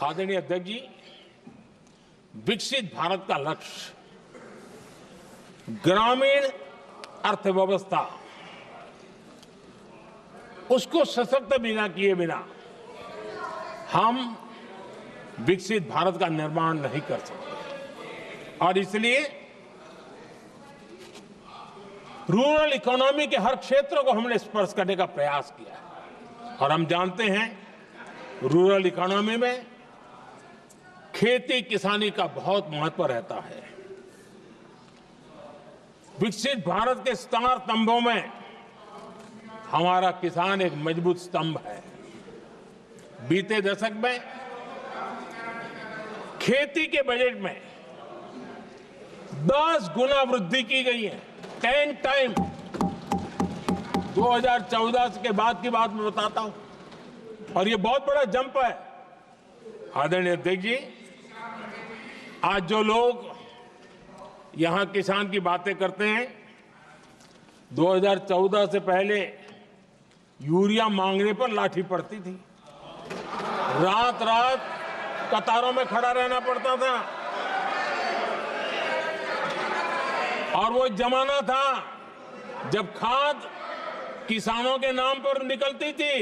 आदरणीय अध्यक्ष जी, विकसित भारत का लक्ष्य ग्रामीण अर्थव्यवस्था उसको सशक्त बिना किए बिना हम विकसित भारत का निर्माण नहीं कर सकते। और इसलिए रूरल इकोनॉमी के हर क्षेत्र को हमने स्पर्श करने का प्रयास किया है। और हम जानते हैं रूरल इकोनॉमी में खेती किसानी का बहुत महत्व रहता है। विकसित भारत के 4 स्तंभों में हमारा किसान एक मजबूत स्तंभ है। बीते दशक में खेती के बजट में 10 गुना वृद्धि की गई है, 10 टाइम। 2014 के बाद की बात मैं बताता हूं, और ये बहुत बड़ा जंप है। आदरणीय अध्यक्ष जी, आज जो लोग यहां किसान की बातें करते हैं, 2014 से पहले यूरिया मांगने पर लाठी पड़ती थी, रात रात कतारों में खड़ा रहना पड़ता था। और वो जमाना था जब खाद किसानों के नाम पर निकलती थी,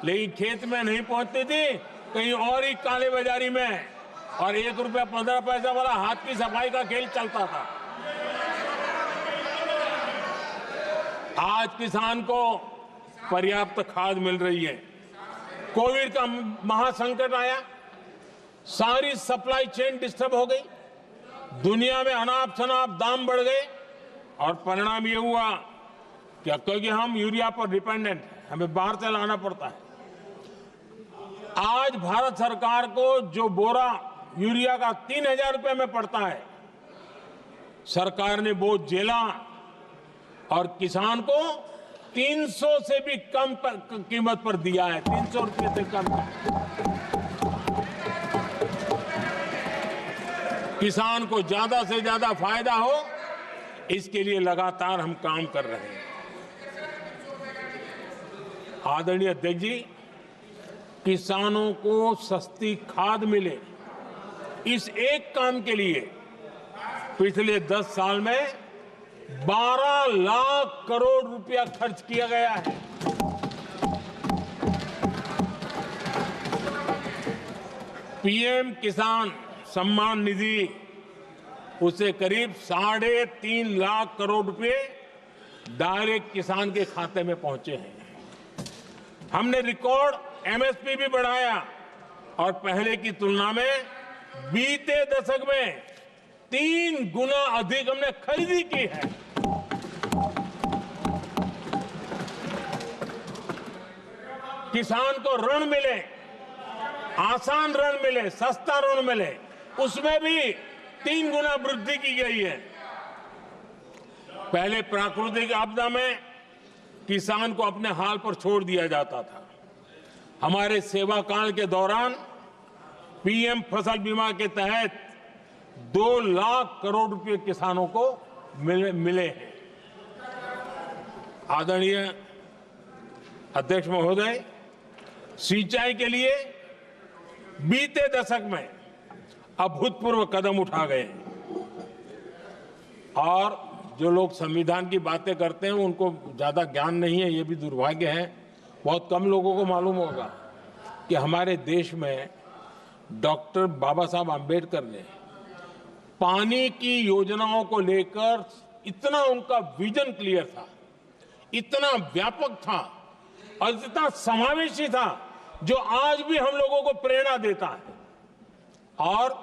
लेकिन खेत में नहीं पहुंचती थी, कहीं और ही काले बाजारी में, और 1 रुपया 15 पैसा वाला हाथ की सफाई का खेल चलता था। आज किसान को पर्याप्त खाद मिल रही है। कोविड का महासंकट आया, सारी सप्लाई चेन डिस्टर्ब हो गई, दुनिया में अनाप शनाप दाम बढ़ गए, और परिणाम ये हुआ कि क्योंकि हम यूरिया पर डिपेंडेंट हैं, हमें बाहर से लाना पड़ता है। आज भारत सरकार को जो बोरा यूरिया का 3000 रुपए में पड़ता है, सरकार ने वो झेला और किसान को 300 से भी कम कीमत पर दिया है, 300 रुपए से कम। किसान को ज्यादा से ज्यादा फायदा हो, इसके लिए लगातार हम काम कर रहे हैं। आदरणीय अध्यक्ष जी, किसानों को सस्ती खाद मिले, इस एक काम के लिए पिछले 10 साल में 12 लाख करोड़ रुपया खर्च किया गया है। पीएम किसान सम्मान निधि, उसे करीब 3.5 लाख करोड़ रुपए डायरेक्ट किसान के खाते में पहुंचे हैं। हमने रिकॉर्ड एमएसपी भी बढ़ाया, और पहले की तुलना में बीते दशक में 3 गुना अधिक हमने खरीदी की है। किसान को ऋण मिले, आसान ऋण मिले, सस्ता ऋण मिले, उसमें भी 3 गुना वृद्धि की गई है। पहले प्राकृतिक आपदा में किसान को अपने हाल पर छोड़ दिया जाता था। हमारे सेवा काल के दौरान पीएम फसल बीमा के तहत 2 लाख करोड़ रुपए किसानों को मिले हैं। आदरणीय अध्यक्ष महोदय, सिंचाई के लिए बीते दशक में अभूतपूर्व कदम उठा गए, और जो लोग संविधान की बातें करते हैं उनको ज्यादा ज्ञान नहीं है, ये भी दुर्भाग्य है। बहुत कम लोगों को मालूम होगा कि हमारे देश में डॉक्टर बाबा साहब आम्बेडकर ने पानी की योजनाओं को लेकर इतना उनका विजन क्लियर था, इतना व्यापक था और इतना समावेशी था, जो आज भी हम लोगों को प्रेरणा देता है। और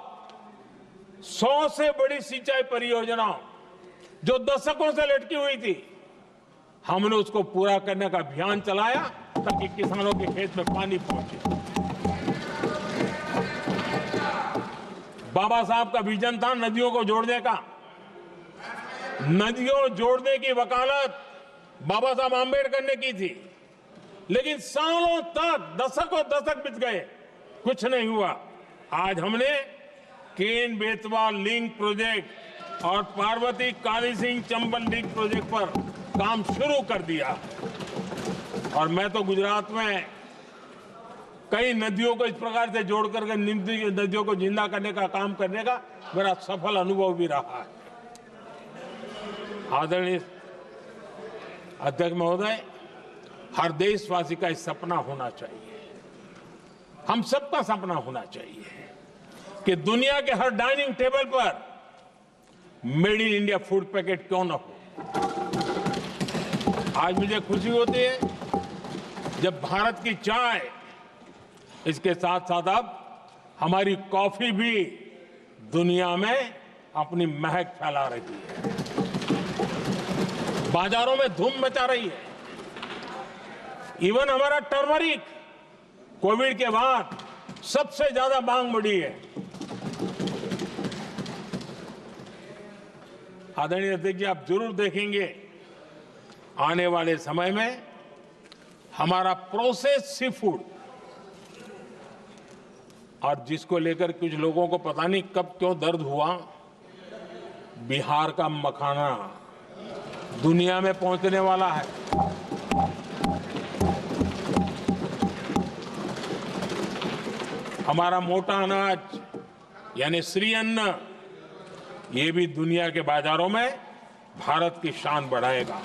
100 से बड़ी सिंचाई परियोजनाओं जो दशकों से लटकी हुई थी, हमने उसको पूरा करने का अभियान चलाया ताकि किसानों के खेत में पानी पहुंचे। बाबा साहब का विजन था नदियों को जोड़ने का। नदियों जोड़ने की वकालत बाबा साहब आम्बेडकर ने की थी, लेकिन सालों तक, दशकों दशक बीत गए, कुछ नहीं हुआ। आज हमने केन बेतवा लिंक प्रोजेक्ट और पार्वती काली सिंह चंबल लिंक प्रोजेक्ट पर काम शुरू कर दिया। और मैं तो गुजरात में कई नदियों को इस प्रकार से जोड़ करके नदियों को जिंदा करने का काम करने का मेरा सफल अनुभव भी रहा है। आदरणीय अध्यक्ष महोदय, हर देशवासी का इस सपना होना चाहिए, हम सबका सपना होना चाहिए कि दुनिया के हर डाइनिंग टेबल पर made in India food packet क्यों न हो। आज मुझे खुशी होती है जब भारत की चाय, इसके साथ साथ अब हमारी कॉफी भी दुनिया में अपनी महक फैला रही है, बाजारों में धूम मचा रही है। इवन हमारा टर्मरिक कोविड के बाद सबसे ज्यादा मांग बढ़ी है। आदरणीय अध्यक्ष जी, आप जरूर देखेंगे आने वाले समय में हमारा प्रोसेस सी फूड, और जिसको लेकर कुछ लोगों को पता नहीं कब क्यों दर्द हुआ, बिहार का मखाना दुनिया में पहुंचने वाला है। हमारा मोटा अनाज यानी श्री अन्न, ये भी दुनिया के बाजारों में भारत की शान बढ़ाएगा।